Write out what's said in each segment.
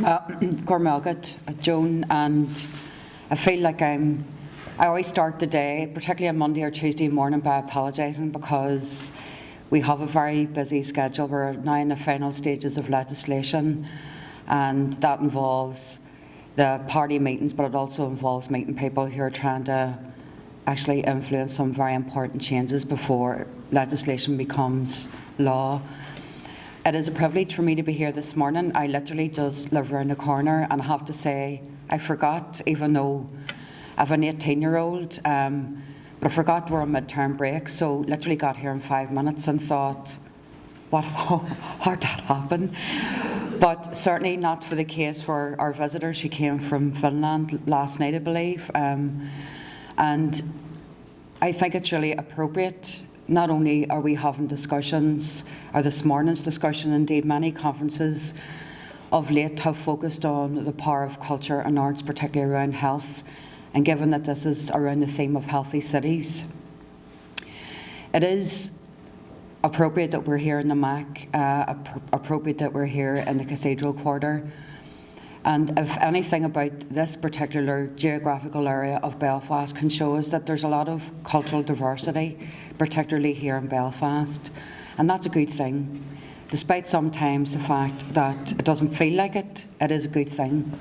Cormagat, Joan, and I feel like I always start the day, particularly on Monday or Tuesday morning, by apologising because we have a very busy schedule. We're now in the final stages of legislation, and that involves the party meetings, but it also involves meeting people who are trying to actually influence some very important changes before legislation becomes law. It is a privilege for me to be here this morning. I literally just live around the corner, and I have to say I forgot, even though I have an 18-year-old, but I forgot we're on midterm break, so literally got here in 5 minutes and thought, how did that happen? But certainly not for the case for our visitor. She came from Finland last night, I believe, and I think it's really appropriate. Not only are we having discussions, or this morning's discussion, indeed many conferences of late have focused on the power of culture and arts, particularly around health, and given that this is around the theme of healthy cities, it is appropriate that we're here in the MAC, appropriate that we're here in the Cathedral Quarter. And if anything about this particular geographical area of Belfast can show us that there's a lot of cultural diversity, particularly here in Belfast, and that's a good thing. Despite sometimes the fact that it doesn't feel like it, it is a good thing.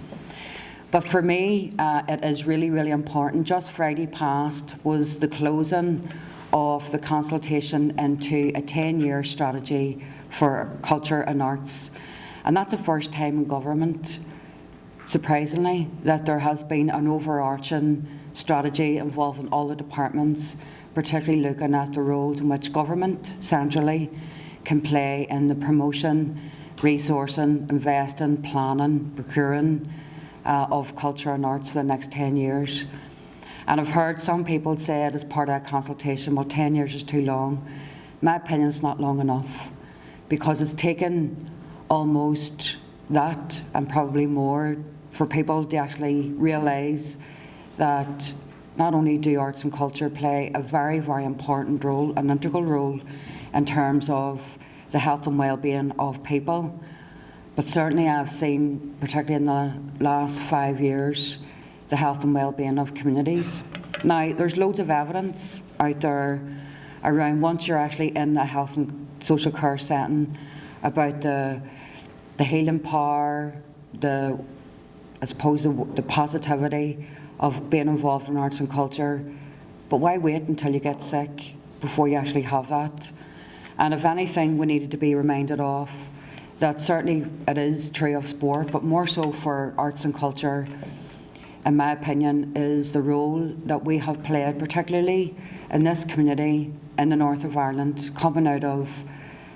But for me, it is really, really important. Just Friday past was the closing of the consultation into a 10-year strategy for culture and arts. And that's the first time in government, surprisingly, that there has been an overarching strategy involving all the departments, particularly looking at the roles in which government centrally can play in the promotion, resourcing, investing, planning, procuring of culture and arts for the next 10 years. And I've heard some people say it as part of that consultation, well, 10 years is too long. My opinion is not long enough, because it's taken almost that and probably more for people to actually realise that not only do arts and culture play a very, very important role, an integral role in terms of the health and well-being of people, but certainly I've seen, particularly in the last 5 years, the health and well-being of communities. Now, there's loads of evidence out there around, once you're actually in a health and social care setting, about the healing power, the positivity of being involved in arts and culture. But why wait until you get sick before you actually have that? And if anything, we needed to be reminded of that certainly it is true of sport, but more so for arts and culture, in my opinion, is the role that we have played, particularly in this community in the north of Ireland, coming out of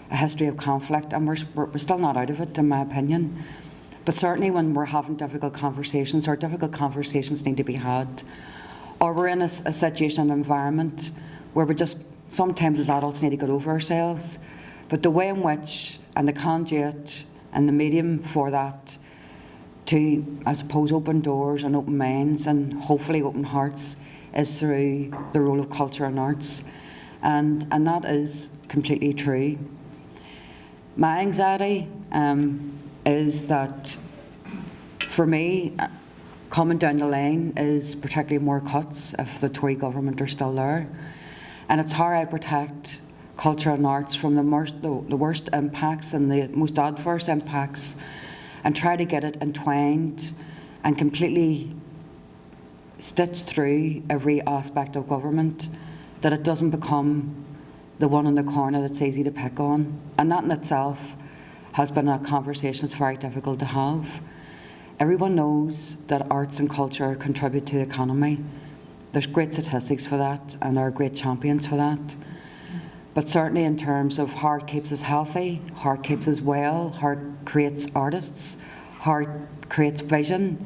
a history of conflict, and we're still not out of it, in my opinion. But certainly when we're having difficult conversations, or difficult conversations need to be had, or we're in a situation, an environment where we just, sometimes as adults, need to get over ourselves. But the way in which, and the conduit and the medium for that, to, I suppose, open doors and open minds and hopefully open hearts, is through the role of culture and arts. And that is completely true. My anxiety is that, for me, coming down the line is particularly more cuts if the Tory government are still there. And it's how I protect culture and arts from the worst impacts and the most adverse impacts, and try to get it entwined and completely stitched through every aspect of government, that it doesn't become the one in the corner that's easy to pick on. And that in itself has been a conversation that's very difficult to have. Everyone knows that arts and culture contribute to the economy. There's great statistics for that, and there are great champions for that. But certainly in terms of how it keeps us healthy, how it keeps us well, how it creates artists, how it creates vision,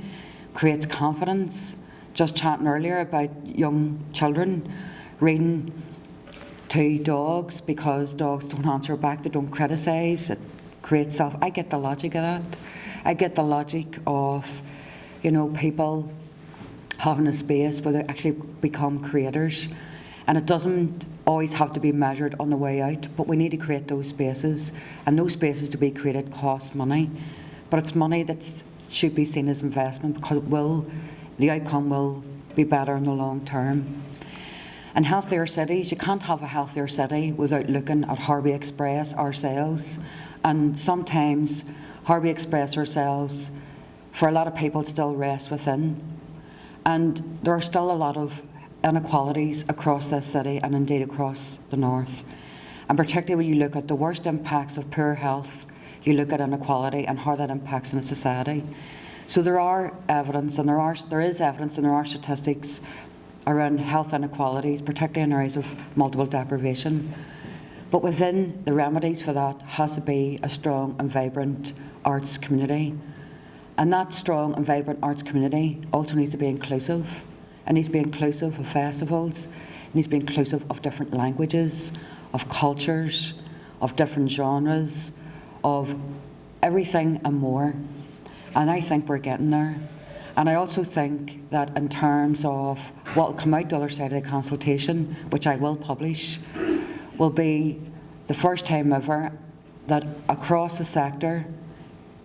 creates confidence. Just chatting earlier about young children reading to dogs because dogs don't answer back, they don't criticise, it creates self. I get the logic of that. I get the logic of, people having a space where they actually become creators. And it doesn't always have to be measured on the way out, but we need to create those spaces, and those spaces to be created cost money. But it's money that's should be seen as investment, because the outcome will be better in the long term. And healthier cities, you can't have a healthier city without looking at how we express ourselves. And sometimes how we express ourselves, for a lot of people, still rests within. And there are still a lot of inequalities across this city and indeed across the north. And particularly when you look at the worst impacts of poor health, you look at inequality and how that impacts in a society. So there are evidence, and there is evidence, and there are statistics around health inequalities, particularly in areas of multiple deprivation. But within the remedies for that has to be a strong and vibrant arts community. And that strong and vibrant arts community also needs to be inclusive. It needs to be inclusive of festivals. It needs to be inclusive of different languages, of cultures, of different genres, of everything and more. And I think we're getting there. And I also think that in terms of what will come out the other side of the consultation, which I will publish, will be the first time ever that across the sector,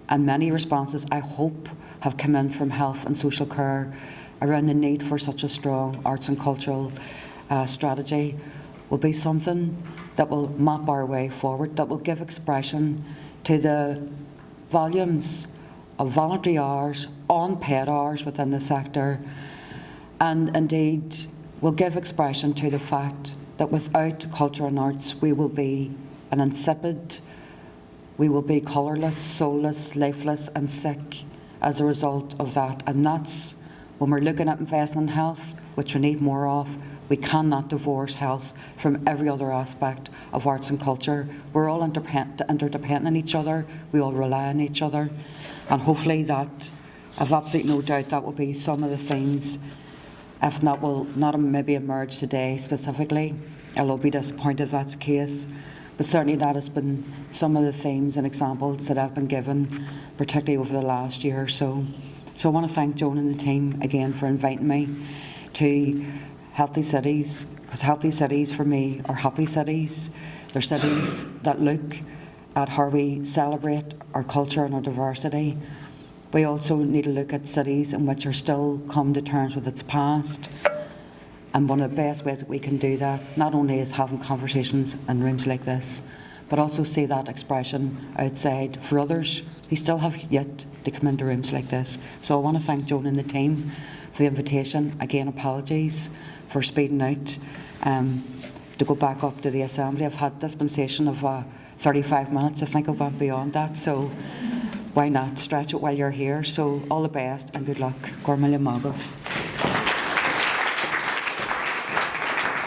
and many responses, I hope, have come in from health and social care around the need for such a strong arts and cultural strategy, will be something that will map our way forward, that will give expression to the volumes of voluntary hours, unpaid hours within the sector, and indeed will give expression to the fact that without culture and arts we will be an insipid, we will be colourless, soulless, lifeless and sick as a result of that. And that's when we're looking at investing in health, which we need more of. We cannot divorce health from every other aspect of arts and culture. We're all interdependent on each other, we all rely on each other, and hopefully that, I've absolutely no doubt that will be some of the themes, if not will not maybe emerge today specifically. I'll be disappointed if that's the case, but certainly that has been some of the themes and examples that have been given, particularly over the last year or so. So I want to thank Joan and the team again for inviting me to Healthy Cities, because healthy cities for me are happy cities. They're cities that look at how we celebrate our culture and our diversity. We also need to look at cities in which are still come to terms with its past. And one of the best ways that we can do that, not only is having conversations in rooms like this, but also see that expression outside for others who still have yet to come into rooms like this. So I want to thank Joan and the team for the invitation. Again, apologies for speeding out to go back up to the Assembly. I've had dispensation of 35 minutes. I think I've went beyond that, so why not stretch it while you're here? So all the best and good luck. Gormilla Magov.